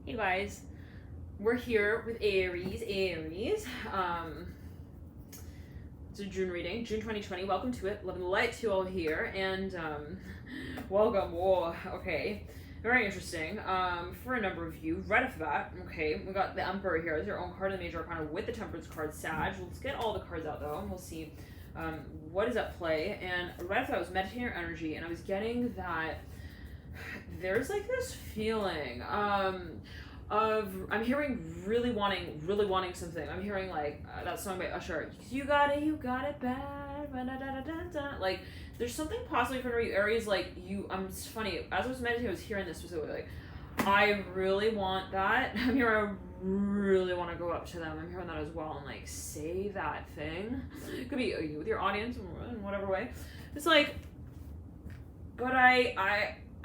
Hey guys, we're here with Aries. It's a June reading, June 2020. Welcome to it. Love and light to you all here, and welcome. Whoa, okay, very interesting. For a number of you, right off the bat, okay, we got the Emperor here as your own card in the Major Arcana with the Temperance card, Sag. Let's get all the cards out though, and we'll see what is at play. And right off the bat, I was meditating your energy, and I was getting that there's like this feeling of I'm hearing really wanting something. I'm hearing like that song by Usher, you got it bad, like there's something possibly for you Aries, like you, it's funny, as I was meditating I was hearing this specifically, like I really want that. I'm here, I really want to go up to them. I'm hearing that as well and like say that thing. It could be you with your audience in whatever way. It's like, but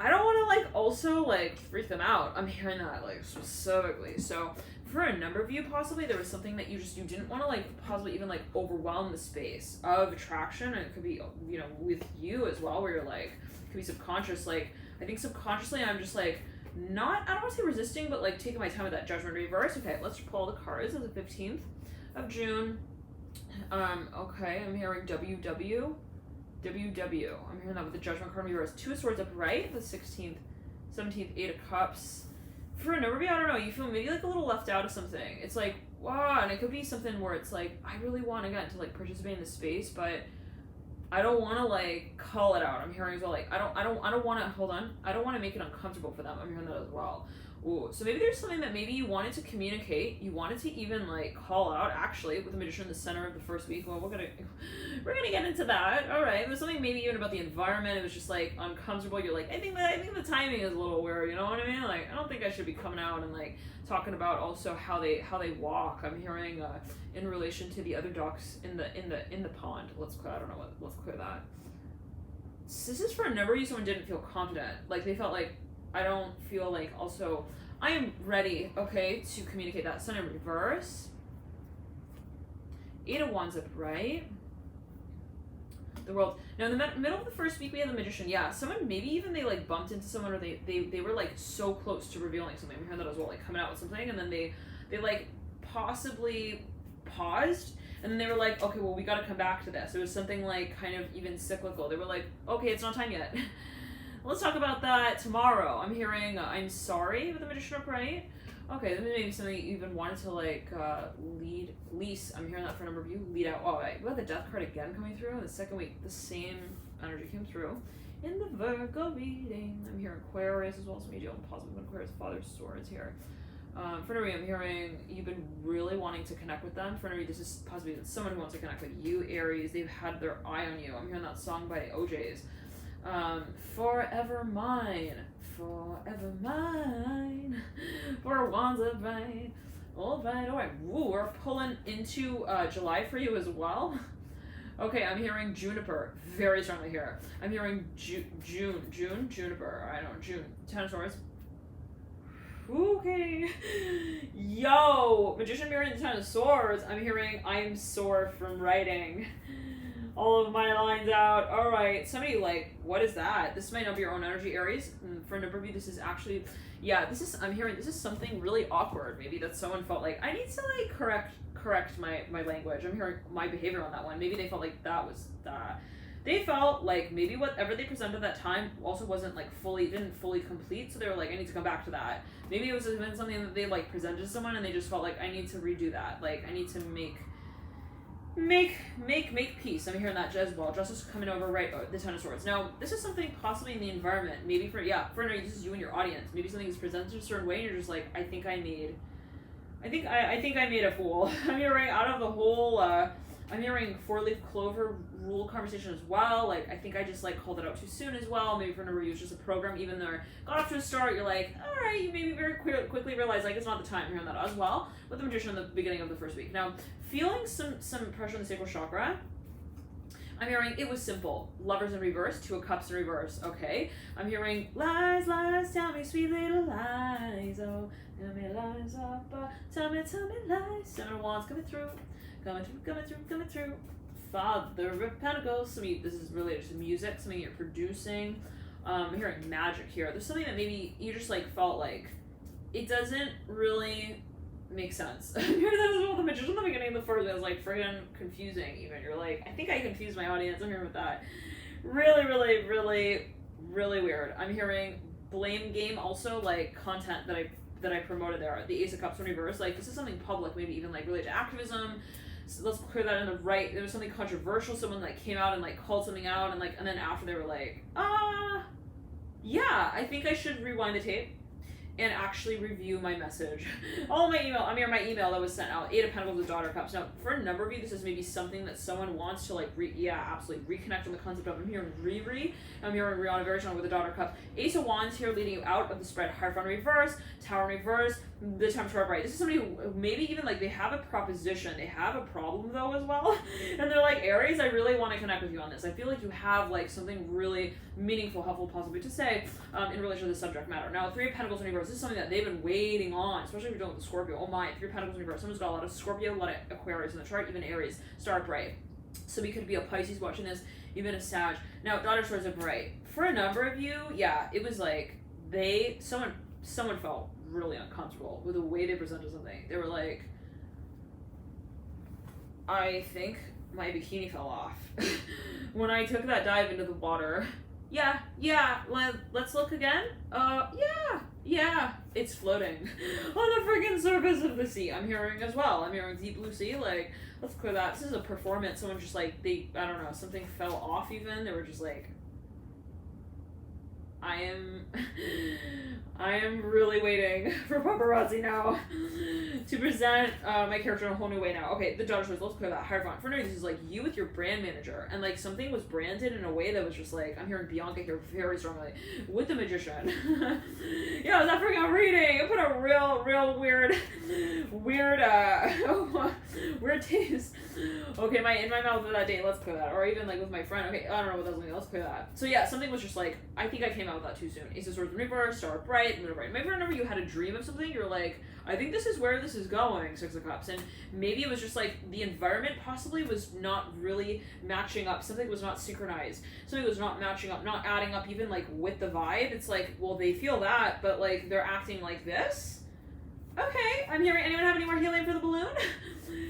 I don't want to like also like freak them out. I'm hearing that like specifically. So for a number of you, possibly there was something that you didn't want to like possibly even like overwhelm the space of attraction, and it could be, you know, with you as well, where you're like, it could be subconscious. Like I think subconsciously I'm just like not, I don't want to say resisting, but like taking my time with that Judgment reverse. Okay, let's pull the cards of the 15th of June. Okay, I'm hearing WW. I'm hearing that with the Judgment card reverse. Two of Swords upright, the 16th, 17th, 8 of Cups. For a number of you, I don't know, you feel maybe like a little left out of something. It's like, wow, and it could be something where it's like, I really want again to like participate in the space, but I don't want to like call it out. I'm hearing as well, like I don't want to, hold on, I don't want to make it uncomfortable for them. I'm hearing that as well. Ooh, so maybe there's something that maybe you wanted to communicate, you wanted to even like call out, actually, with the Magician in the center of the first week. Well, we're gonna get into that. All right, it was something maybe even about the environment. It was just like uncomfortable. You're like, I think the timing is a little weird. You know what I mean? Like, I don't think I should be coming out and like talking about also how they walk. I'm hearing in relation to the other ducks in the pond. Let's clear that. So this is for a number of you. Someone didn't feel confident. Like they felt like, I don't feel like also I am ready, okay, to communicate that. Sun in reverse. 8 of Wands upright. The World. Now in the middle of the first week we had the Magician. Yeah, someone maybe even they like bumped into someone, or they were like so close to revealing something. We heard that as well, like coming out with something, and then they like possibly paused, and then they were like, okay, well we got to come back to this. It was something like kind of even cyclical. They were like, okay, it's not time yet. Let's talk about that tomorrow. I'm hearing I'm sorry with the Magician upright. Okay, then maybe something you even wanted to like lease. I'm hearing that for a number of you. Lead out. Oh, right. We got the Death card again coming through. The second week, the same energy came through. In the Virgo reading, I'm hearing Aquarius as well. Some medial and positive Aquarius, Father's Swords here. For another, I'm hearing you've been really wanting to connect with them. For another, this is possibly someone who wants to connect with you, Aries. They've had their eye on you. I'm hearing that song by OJ's. Forever mine, for wands of rain. All right. Woo, we're pulling into July for you as well. Okay, I'm hearing Juniper very strongly here. I'm hearing Juniper. I don't know, June. 10 of Swords. Okay. Yo, Magician mirroring the 10 of Swords. I'm hearing I'm sore from writing all of my lines out. All right, somebody like, what is that? This might not be your own energy, Aries. For a number of you, this is actually, yeah, I'm hearing this is something really awkward. Maybe that someone felt like, I need to like correct my language. I'm hearing my behavior on that one. Maybe they felt like that was that. They felt like maybe whatever they presented at that time also wasn't like didn't fully complete. So they were like, I need to come back to that. Maybe it was even something that they like presented to someone and they just felt like, I need to redo that. Like I need to make peace. I'm hearing that Jezebel. Justice coming over, right? Oh, the 10 of Swords. Now, this is something possibly in the environment. Maybe for this is you and your audience. Maybe something is presented a certain way, and you're just like, I think I made a fool. I'm hearing out of the whole. I'm hearing 4-leaf clover rule conversation as well. Like I think I just like called it out too soon as well. Maybe for a number of you, it's just a program. Even though got off to a start, you're like, all right. You maybe very quickly realize like it's not the time. I'm hearing that as well with the Magician in the beginning of the first week. Now, feeling some pressure in the sacral chakra. I'm hearing it was simple. Lovers in reverse, 2 of Cups in reverse. Okay. I'm hearing lies, tell me sweet little lies. Oh, tell me lies, tell me lies. 7 of Wands coming through. Father of Pentacles. This is related to music, something you're producing. I'm hearing magic here. There's something that maybe you just like felt like it doesn't really make sense. Here that is the magician in the beginning of the first, it was like friggin' confusing even. You're like, I think I confused my audience. I'm here with that. Really, really, really, really weird. I'm hearing blame game also, like content that I promoted there. The Ace of Cups in reverse, like this is something public, maybe even like related to activism. So let's clear that in the right. There was something controversial. Someone like came out and like called something out, and like, and then after they were like, yeah, I think I should rewind the tape and actually review my message. All my email, my email that was sent out, 8 of Pentacles with Daughter of Cups. Now, for a number of you, this is maybe something that someone wants to like, absolutely reconnect on the concept of. I'm hearing Riri, I'm hearing Rihanna very strong with the Daughter of Cups. Ace of Wands here leading you out of the spread. Hierophant in reverse, Tower in reverse, the Tempter upright. This is somebody who maybe even like they have a proposition, they have a problem though as well, and they're like, Aries, I really want to connect with you on this. I feel like you have like something really meaningful, helpful, possibly to say in relation to the subject matter. Now, 3 of Pentacles in reverse, this is something that they've been waiting on, especially if you're dealing with the Scorpio. Oh my, 3 of Pentacles in reverse. Someone's got a lot of Scorpio, a lot of Aquarius in the chart, even Aries, star upright. So we could be a Pisces watching this, even a Sag. Now, Daughter Swords upright. For a number of you, yeah, it was like someone felt really uncomfortable with the way they presented something. They were like, I think my bikini fell off when I took that dive into the water. Yeah, let's look again. Yeah, it's floating on the freaking surface of the sea. I'm hearing as well. I'm hearing deep blue sea. Like, let's clear that. This is a performance. Someone just like, I don't know, something fell off even. They were just like, I am really waiting for paparazzi now to present my character in a whole new way now. Okay, the Daughter Swords, let's clear that. Hierophant. For now, this is like you with your brand manager, and like something was branded in a way that was just like, I'm hearing Bianca here very strongly with the Magician. Yeah, I was not freaking out reading. I put a real weird taste. Okay, in my mouth for that date, let's clear that. Or even like with my friend. Okay, I don't know what that was. Let's clear that. So yeah, something was just like, I think I came out with that too soon. Ace of Swords in reverse, Star upright, Moon upright. Maybe I remember you had a dream of something. You're like, I think this is where this is going. 6 of Cups, and maybe it was just like the environment possibly was not really matching up. Something was not synchronized. Something was not matching up, not adding up even like with the vibe. It's like, well, they feel that, but like they're acting like this. Okay, I'm hearing. Anyone have any more helium for the balloon?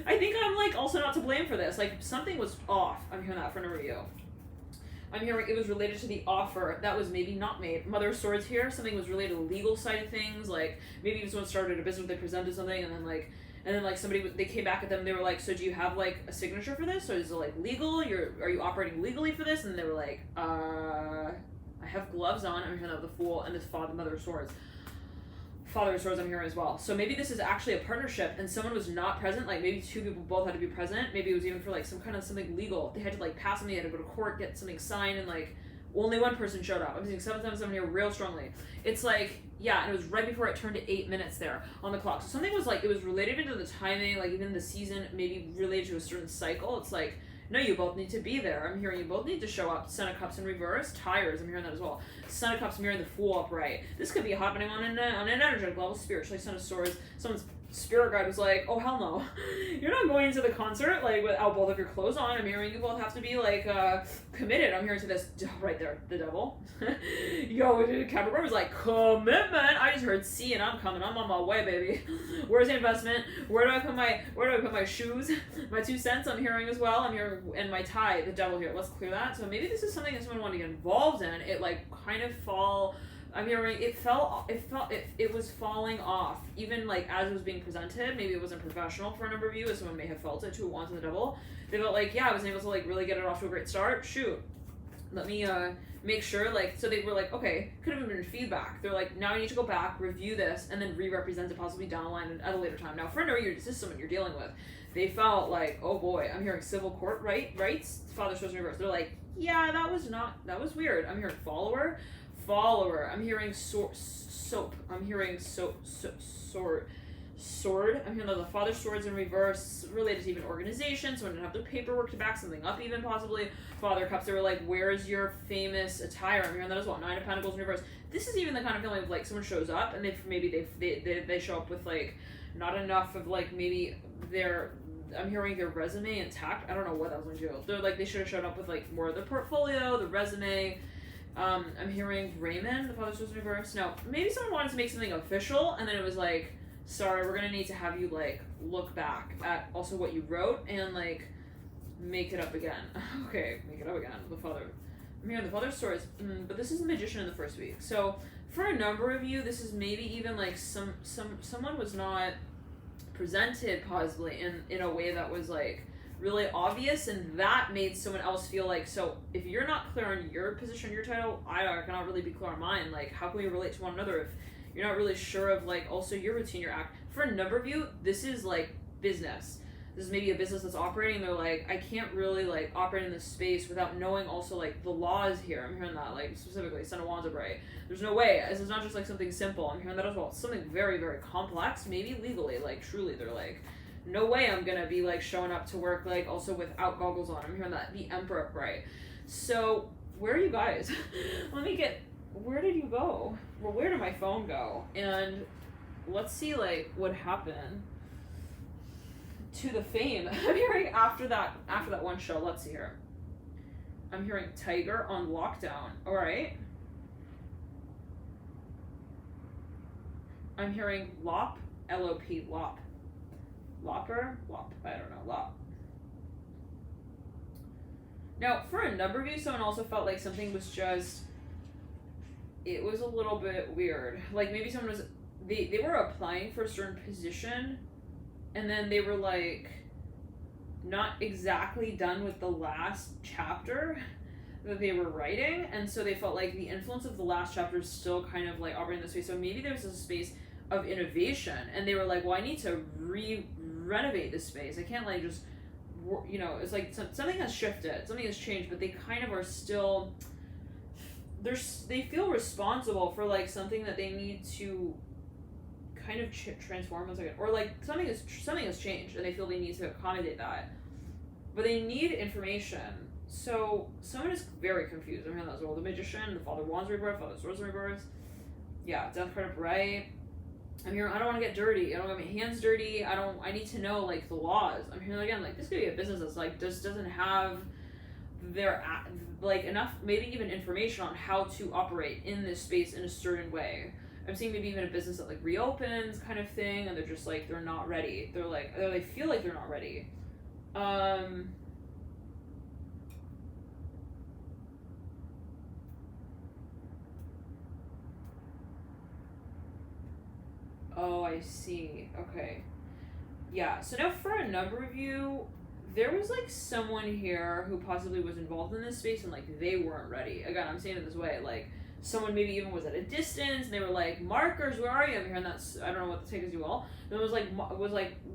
I think I'm like also not to blame for this. Like something was off. I'm hearing that for a number of you. I'm hearing it was related to the offer that was maybe not made. Mother of Swords here. Something was related to the legal side of things. Like maybe someone started a business, they presented something, and then like somebody, they came back at them. They were like, so do you have like a signature for this? Or is it like legal? Are you operating legally for this? And they were like, I have gloves on. I'm hearing that the Fool and this Mother of Swords. Father of Swords I'm hearing as well. So maybe this is actually a partnership and someone was not present, like maybe 2 people both had to be present. Maybe it was even for like some kind of something legal. They had to like pass something, they had to go to court, get something signed, and like only one person showed up. I'm seeing 777 here real strongly. It's like, yeah, and it was right before it turned to 8 minutes there on the clock. So something was like, it was related to the timing, like even the season, maybe related to a certain cycle. It's like, no, you both need to be there. I'm hearing you both need to show up. Son of Cups in reverse. Tires, I'm hearing that as well. Son of Cups, I'm hearing the Fool upright. This could be happening on an energetic level, spiritually. Son of Swords, someone's spirit guide was like, oh hell no. You're not going to the concert like without both of your clothes on. I'm hearing you both have to be like committed. I'm hearing to this right there, the devil. Yo, Capricorn was like, commitment. I just heard C and I'm coming. I'm on my way, baby. Where's the investment? Where do I put my shoes? My 2 cents I'm hearing as well. I'm hearing, and my tie, the devil here. Let's clear that. So maybe this is something that someone wanted to get involved in. It like kind of I'm hearing it was falling off. Even like as it was being presented, maybe it wasn't professional for a number of you, as someone may have felt it to want to the devil. They felt like, yeah, I wasn't able to like really get it off to a great start. Shoot. Let me make sure, like, so they were like, okay, could have been feedback. They're like, now I need to go back, review this, and then re-represent it possibly down the line at a later time. Now, for another year, this is someone you're dealing with. They felt like, oh boy, I'm hearing civil court rights, Father Swords in reverse. They're like, yeah, that was weird. I'm hearing follower. I'm hearing soap. I'm hearing sword. I'm hearing the Father Swords in reverse, related to even organizations. Someone didn't have their paperwork to back something up, even possibly. Father Cups, they were like, where's your famous attire? I'm hearing that as well. 9 of Pentacles in reverse. This is even the kind of feeling of like someone shows up and they show up with like not enough of like maybe I'm hearing their resume intact. I don't know what that was going to do. They're like, they should have showed up with like more of their portfolio, the resume. I'm hearing Raymond, the father source reverse. No, maybe someone wanted to make something official, and then it was like, sorry, we're gonna need to have you like look back at also what you wrote and like make it up again. Okay, make it up again. The father. I'm hearing the father's stories, but this is the magician in the first week. So for a number of you, this is maybe even like someone was not presented possibly in a way that was like really obvious, and that made someone else feel like, so if you're not clear on your position, your title, I cannot really be clear on mine. Like, how can we relate to one another if you're not really sure of like also your routine, your act? For a number of you, this is like business. This is maybe a business that's operating. They're like, I can't really like operate in this space without knowing also like the laws here. I'm hearing that, like specifically Son of Wands are bright. There's no way. This is not just like something simple. I'm hearing that as well. It's something very, very complex, maybe legally, like truly they're like, no way I'm gonna be like showing up to work like also without goggles on. I'm hearing that the Emperor bright. So where are you guys? Where did you go? Well, where did my phone go? And let's see like what happened to the fame. I'm hearing after that one show. Let's see here. I'm hearing Tiger on lockdown. All right. I'm hearing Lop, L-O-P, Lop. Lopper? Lop. I don't know. Lop. Now, for a number of you, someone also felt like something was just, it was a little bit weird. Like maybe someone was, they were applying for a certain position, and then they were like not exactly done with the last chapter that they were writing, and so they felt like the influence of the last chapter is still kind of like operating this way. So maybe there was a space of innovation, and they were like, well, I need to renovate this space. I can't like just, you know, it's like something has shifted, something has changed, but they kind of are still, they feel responsible for like something that they need to kind of transform or like something has changed, and they feel they need to accommodate that, but they need information. So someone is very confused. I'm hearing that as well. The magician, the father wands rebirth, father swords rebirth. Yeah, death card upright. I'm hearing, I don't want to get dirty. I don't want my hands dirty. I need to know like the laws. I'm hearing again, like this could be a business that's like just doesn't have their like enough, maybe even information on how to operate in this space in a certain way. I'm seeing maybe even a business that like reopens kind of thing, and they're just like, they're not ready. They feel like they're not ready. Oh, I see. Okay. Yeah, so now for a number of you, there was like someone here who possibly was involved in this space and like they weren't ready. Again, I'm saying it this way, like someone maybe even was at a distance and they were like, Markers, where are you? I'm hearing that, I don't know what to take as you will. Then it was like,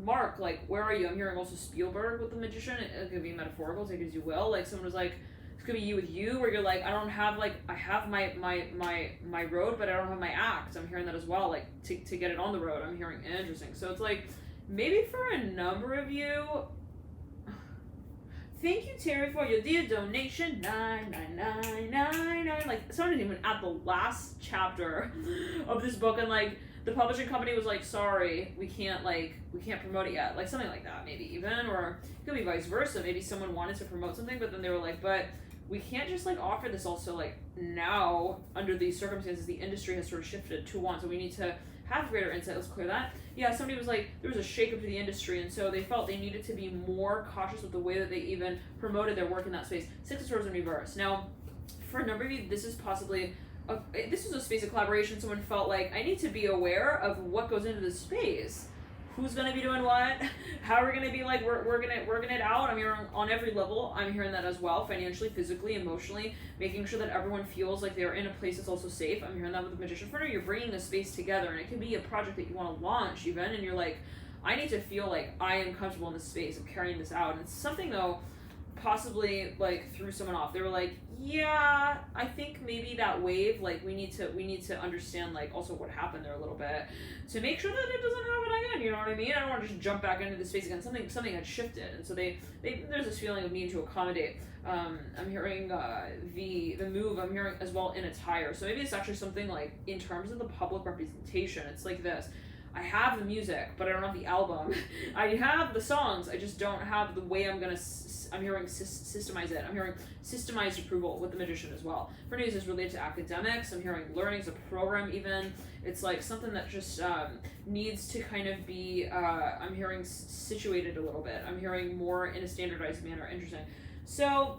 Mark, like, where are you? I'm hearing also Spielberg with the magician. It could be metaphorical, take it as you will. Like someone was like, it could be you with you, where you're like, I don't have like, I have my road, but I don't have my act. I'm hearing that as well, like to get it on the road. I'm hearing interesting. So it's like, maybe for a number of you, thank you, Terry, for your dear donation. 99999. Like someone even at the last chapter of this book, and like the publishing company was like, sorry, we can't promote it yet. Like something like that, maybe even, or it could be vice versa. Maybe someone wanted to promote something, but then they were like, but we can't just like offer this also like now under these circumstances. The industry has sort of shifted to one, so we need to have greater insight. Let's clear that. Yeah, somebody was like, there was a shakeup to the industry, and so they felt they needed to be more cautious with the way that they even promoted their work in that space. Six of Swords in reverse. Now, for a number of you, this is possibly this is a space of collaboration. Someone felt like, I need to be aware of what goes into this space. Who's gonna be doing what? How we're gonna be like working it out. I'm hearing on every level. I'm hearing that as well, financially, physically, emotionally, making sure that everyone feels like they're in a place that's also safe. I'm hearing that with the magician. For now, you're bringing this space together, and it can be a project that you want to launch even, and you're like, I need to feel like I am comfortable in this space of carrying this out. And it's something though, possibly like threw someone off. They were like, yeah, I think maybe that wave, like we need to understand like also what happened there a little bit to make sure that it doesn't happen again. You know what I mean? I don't want to just jump back into the space again. Something had shifted, and so they there's this feeling of needing to accommodate. I'm hearing the move. I'm hearing as well in attire. So maybe it's actually something like in terms of the public representation. It's like this. I have the music, but I don't have the album. I have the songs, I just don't have the way I'm gonna, I'm hearing systemize it. I'm hearing systemized approval with the Magician as well. For news is related to academics. I'm hearing learning as a program even. It's like something that just needs to kind of be, I'm hearing situated a little bit. I'm hearing more in a standardized manner. Interesting. So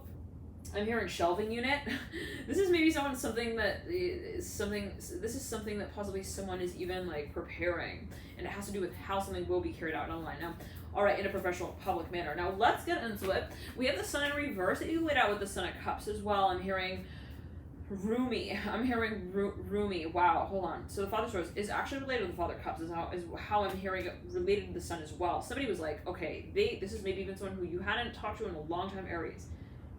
I'm hearing shelving unit. This is maybe something that possibly someone is even like preparing, and it has to do with how something will be carried out online. Now, all right, in a professional public manner. Now let's get into it. We have the Sun in reverse that you laid out with the Sun of Cups as well. I'm hearing roomy. I'm hearing roomy. Wow, hold on. So the Father's Rose is actually related to the Father Cups, is how I'm hearing it related to the Sun as well. Somebody was like, okay, this is maybe even someone who you hadn't talked to in a long time, Aries.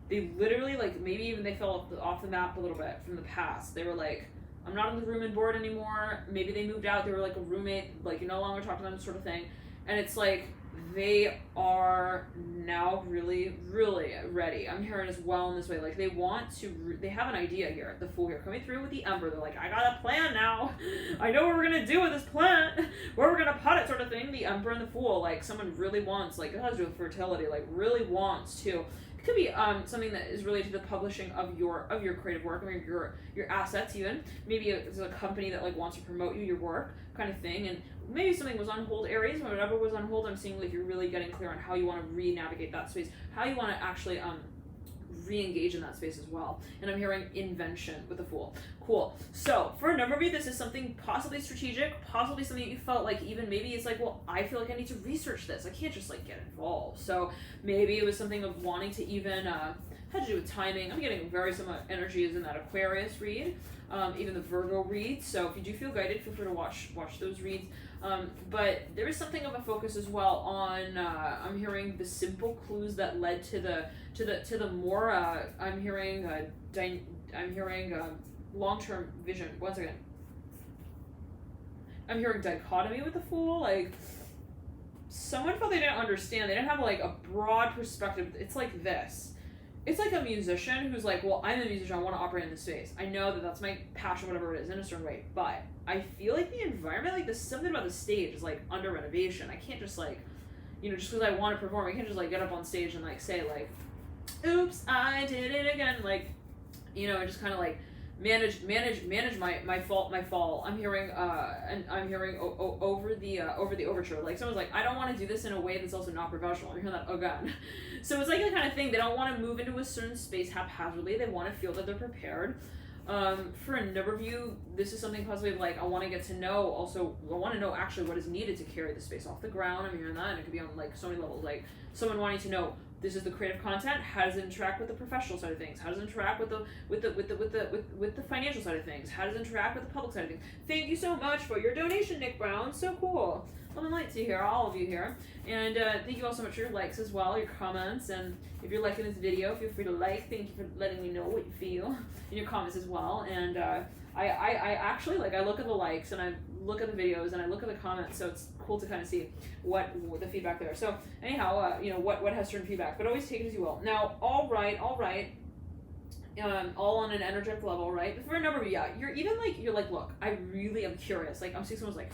They literally, like, maybe even they fell off the map a little bit from the past. They were like, I'm not on the room and board anymore. Maybe they moved out. They were like a roommate. Like, you no longer talk to them, sort of thing. And it's like, they are now really, really ready. I'm hearing as well in this way. Like, they want to, they have an idea here. The Fool here coming through with the Emperor. They're like, I got a plan now. I know what we're going to do with this plant. Where we're going to put it, sort of thing. The Emperor and the Fool. Like, someone really wants, like, it has to do with fertility. Like, really wants to. Could be something that is related to the publishing of your creative work, or your assets even. Maybe it's a company that like wants to promote your work, kind of thing. And maybe something was on hold, Aries. Whatever was on hold, I'm seeing like you're really getting clear on how you want to re-navigate that space, how you want to actually re-engage in that space as well. And I'm hearing invention with the Fool. Cool. So for a number of you, this is something possibly strategic, possibly something that you felt like even maybe it's like, well, I feel like I need to research this. I can't just like get involved. So maybe it was something of wanting to even had to do with timing. I'm getting very similar energies in that Aquarius read, even the Virgo read. So if you do feel guided, feel free to watch those reads. But there is something of a focus as well on I'm hearing the simple clues that led to the more I'm hearing long-term vision. Once again, I'm hearing dichotomy with the Fool. Like someone felt they didn't understand. They didn't have like a broad perspective. It's like this. It's like a musician who's like, well, I'm a musician. I want to operate in this space. I know that that's my passion, whatever it is, in a certain way. But I feel like the environment, like there's something about the stage is like under renovation. I can't just like, just because I want to perform, I can't just like get up on stage and like say like, oops, I did it again. Like, and just kind of like manage my fall. I'm hearing over the overture. Like someone's like, I don't want to do this in a way that's also not professional. I'm hearing that again. So it's like the kind of thing, they don't want to move into a certain space haphazardly. They want to feel that they're prepared. For a number of you, this is something possibly like I want to get to know. Also, I want to know actually what is needed to carry the space off the ground. I'm hearing that, and it could be on like so many levels. Like someone wanting to know, this is the creative content. How does it interact with the professional side of things? How does it interact with the financial side of things? How does it interact with the public side of things? Thank you so much for your donation, Nick Brown. So cool. Love and light to you here, all of you here. And thank you all so much for your likes as well, your comments. And if you're liking this video, feel free to like. Thank you for letting me know what you feel in your comments as well. And I actually, like, I look at the likes and I look at the videos and I look at the comments, so it's cool to kind of see what the feedback there. So anyhow, what has certain feedback, but always take it as you will. Now, all right. All on an energetic level, right? But for a number of you, you're like, look, I really am curious. Like, I'm seeing someone's like,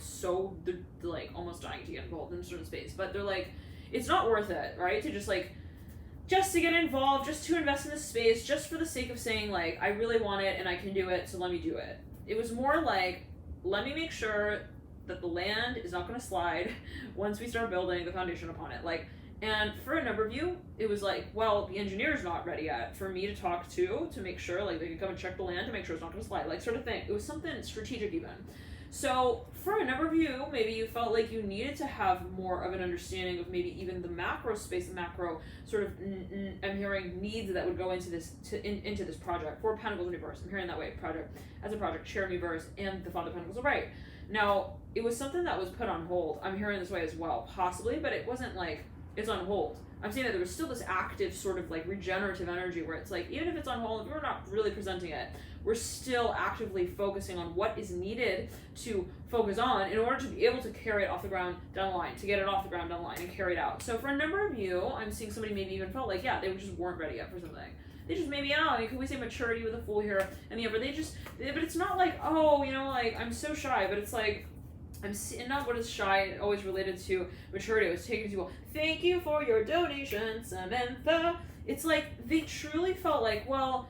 they're like almost dying to get involved in a certain space, but they're like, it's not worth it, right? Just to get involved, just to invest in this space, just for the sake of saying like, I really want it and I can do it, so let me do it. It was more like, let me make sure that the land is not going to slide once we start building the foundation upon it. Like, and for a number of you, it was like, well, the engineer's not ready yet for me to talk to make sure, like, they can come and check the land to make sure it's not going to slide, like, sort of thing. It was something strategic even. So for a number of you, maybe you felt like you needed to have more of an understanding of maybe even the macro space, the macro sort of, I'm hearing needs that would go into this into this project. Four of Pentacles in reverse. I'm hearing that way. Project as a project, chair in reverse, and the Father of Pentacles are right. Now, it was something that was put on hold. I'm hearing this way as well, possibly, but it wasn't like, it's on hold. I'm saying that there was still this active sort of like regenerative energy where it's like, even if it's on hold, if we're not really presenting it, we're still actively focusing on what is needed to focus on in order to be able to carry it off the ground down the line, to get it off the ground down the line and carry it out. So for a number of you, I'm seeing somebody maybe even felt like, yeah, they just weren't ready yet for something. They just maybe, could we say maturity with a Fool here and the Emperor? But it's not like, like, I'm so shy, but it's like, not what is shy, always related to maturity. I was taking people, thank you for your donation, Samantha. It's like, they truly felt like, well,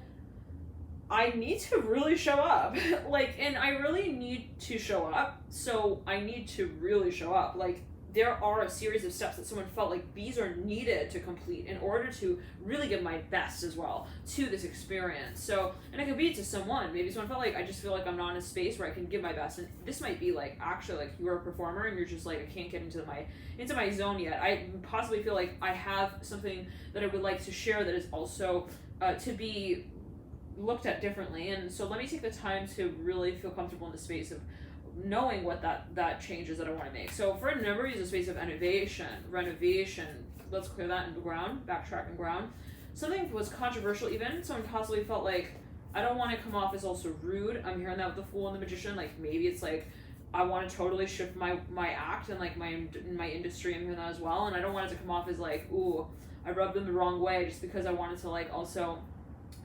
I need to really show up. Like, and I really need to show up, so I need to really show up. Like, there are a series of steps that someone felt like these are needed to complete in order to really give my best as well to this experience. So, and it could be to someone, maybe someone felt like, I just feel like I'm not in a space where I can give my best. And this might be like, actually, like, you're a performer and you're just like, I can't get into my zone yet. I possibly feel like I have something that I would like to share that is also to be looked at differently. And so let me take the time to really feel comfortable in the space of knowing what that change is that I want to make. So for a number of years, a space of innovation, renovation, let's clear that into ground, backtrack and ground. Something was controversial even. Someone possibly felt like, I don't want to come off as also rude. I'm hearing that with the Fool and the Magician. Like, maybe it's like, I want to totally shift my act and like my industry. I'm hearing that as well. And I don't want it to come off as like, ooh, I rubbed them the wrong way just because I wanted to like also,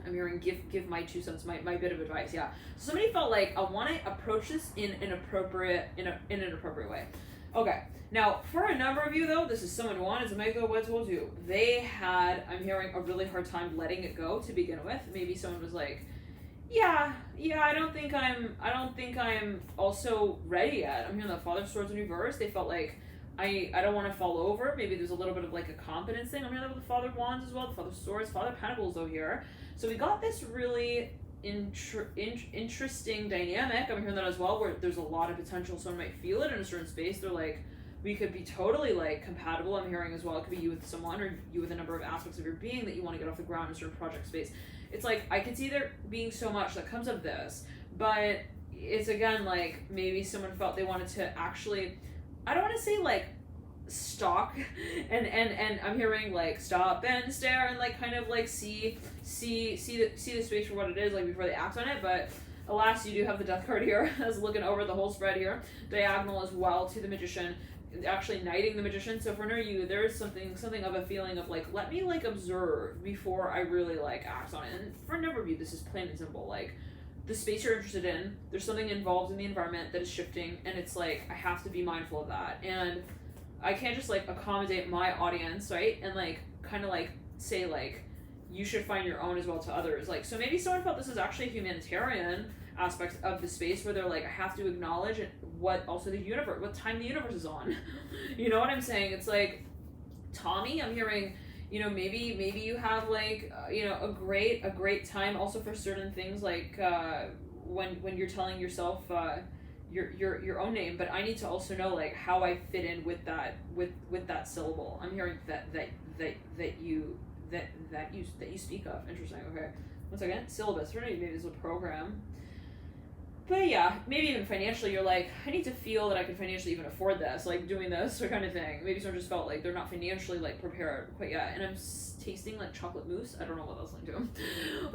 I'm hearing give my 2 cents, my bit of advice. Yeah. So somebody felt like, I want to approach this in an appropriate way. Okay. Now, for a number of you though, this is someone who wanted to make a what told you. They had, I'm hearing, a really hard time letting it go to begin with. Maybe someone was like, yeah, I don't think I'm also ready yet. I'm hearing the Father of Swords in reverse. They felt like, I don't want to fall over. Maybe there's a little bit of like a confidence thing. I'm hearing that with the Father of Wands as well, the Father of Swords, Father of Pentacles though here. So we got this really interesting dynamic. I'm hearing that as well, where there's a lot of potential. Someone might feel it in a certain space. They're like, we could be totally like compatible. I'm hearing as well, it could be you with someone or you with a number of aspects of your being that you want to get off the ground in a certain project space. It's like, I can see there being so much that comes of this, but it's again like, maybe someone felt they wanted to actually, I don't want to say like stalk and I'm hearing like stop and stare and like kind of like see the space for what it is, like before they act on it. But alas, you do have the Death card here as looking over the whole spread here, diagonal as well to the Magician, actually knighting the Magician. So for you, there is something of a feeling of like, let me like observe before I really like act on it. And for a number of you, this is plain and simple, like the space you're interested in, there's something involved in the environment that is shifting, and it's like, I have to be mindful of that. And I can't just like accommodate my audience, right? And like kind of like say like, you should find your own as well to others. Like, so maybe someone felt this is actually a humanitarian aspect of the space where they're like, I have to acknowledge what also the universe, what time the universe is on. You know what I'm saying? It's like, Tommy, I'm hearing, you know, maybe you have like, you know, a great time also for certain things, like when you're telling yourself your own name. But I need to also know like how I fit in with that syllable. I'm hearing that you speak of. Interesting. Okay, once again, syllabus. Maybe there's a program. But yeah, maybe even financially, you're like, I need to feel that I can financially even afford this, like doing this or kind of thing. Maybe someone just felt like they're not financially like prepared quite yet. And I'm tasting like chocolate mousse. I don't know what else I'm doing.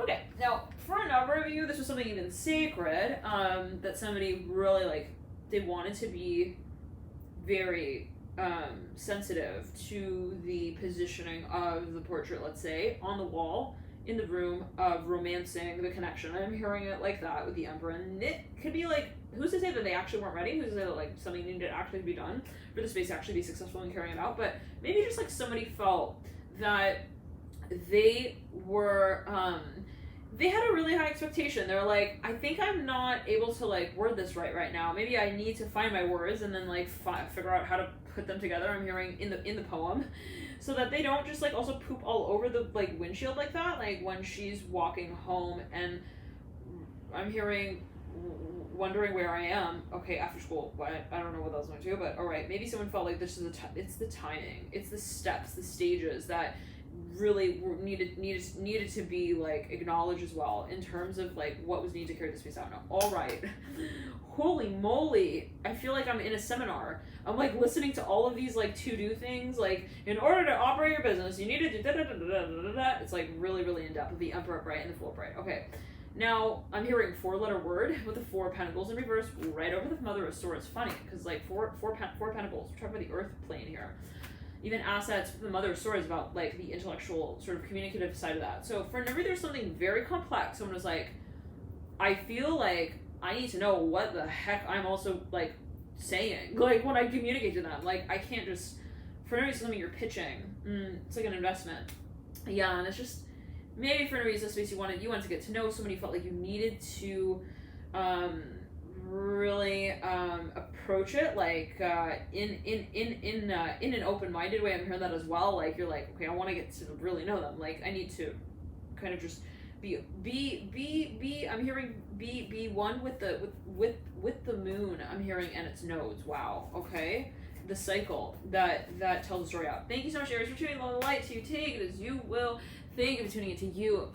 Okay, now for a number of you, this was something even sacred that somebody really like, they wanted to be very sensitive to the positioning of the portrait, let's say, on the wall, in the room, of romancing the connection. I'm hearing it like that with the Emperor, and it could be like, who's to say that they actually weren't ready? Who's to say that like something needed to actually be done for the space to actually be successful in carrying it out? But maybe just like somebody felt that they were they had a really high expectation. They're like, I think I'm not able to like word this right now. Maybe I need to find my words and then like figure out how to put them together. I'm hearing in the poem, so that they don't just like also poop all over the like windshield like that, like when she's walking home. And I'm hearing wondering where I am. Okay, after school. What? I don't know what else I'm going to do, but all right. Maybe someone felt like this is it's the timing, it's the steps, the stages that really needed to be like acknowledged as well in terms of like what was needed to carry the space out. Now, all right, holy moly, I feel like I'm in a seminar. I'm like listening to all of these like to-do things, like in order to operate your business you need to do da-da-da-da-da-da-da. It's like really in depth with the Emperor upright and the Fool upright. Okay, now I'm hearing 4-letter word with the 4 pentacles in reverse right over the Mother of Swords. Funny, because like four pentacles, we're talking about the earth plane here. Even assets, the Mother of Swords, about like the intellectual sort of communicative side of that. So for Nuri, there's something very complex. Someone was like, I feel like I need to know what the heck I'm also like saying, like, when I communicate to them. Like, I can't just, for no reason, something you're pitching, it's like an investment. Yeah, and it's just, maybe for no reason, space you wanted to get to know someone, you felt like you needed to, really approach it like in an open-minded way. I'm hearing that as well. Like, you're like, okay, I want to get to really know them. Like, I need to kind of just be I'm hearing be one with the moon. I'm hearing, and its nodes. Wow. Okay, the cycle that tells the story out. Thank you so much, Aries, for tuning the light. So you take it as you will. Thank you for tuning it to you.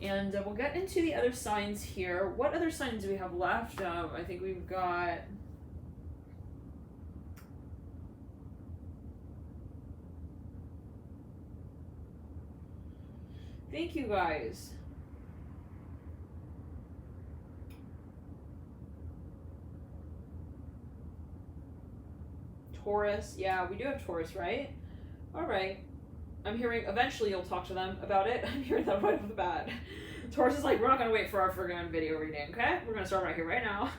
And we'll get into the other signs here. What other signs do we have left? I think we've got. Thank you, guys. Taurus. Yeah, we do have Taurus, right? All right. I'm hearing eventually you'll talk to them about it. I'm hearing that right off the bat. Taurus is like, we're not going to wait for our friggin' video reading, okay? We're going to start right here, right now.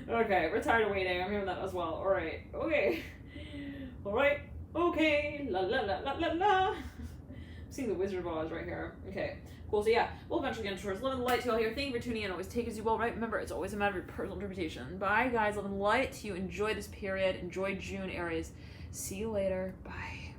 Okay, we're tired of waiting. I'm hearing that as well. All right. Okay. All right. Okay. La la la la la la. I'm seeing the Wizard of Oz right here. Okay. Cool. So yeah, we'll eventually get into Taurus. Love and light to you all here. Thank you for tuning in. Always take as you will, right? Remember, it's always a matter of personal interpretation. Bye, guys. Love and light to you. Enjoy this period. Enjoy June, Aries. See you later. Bye.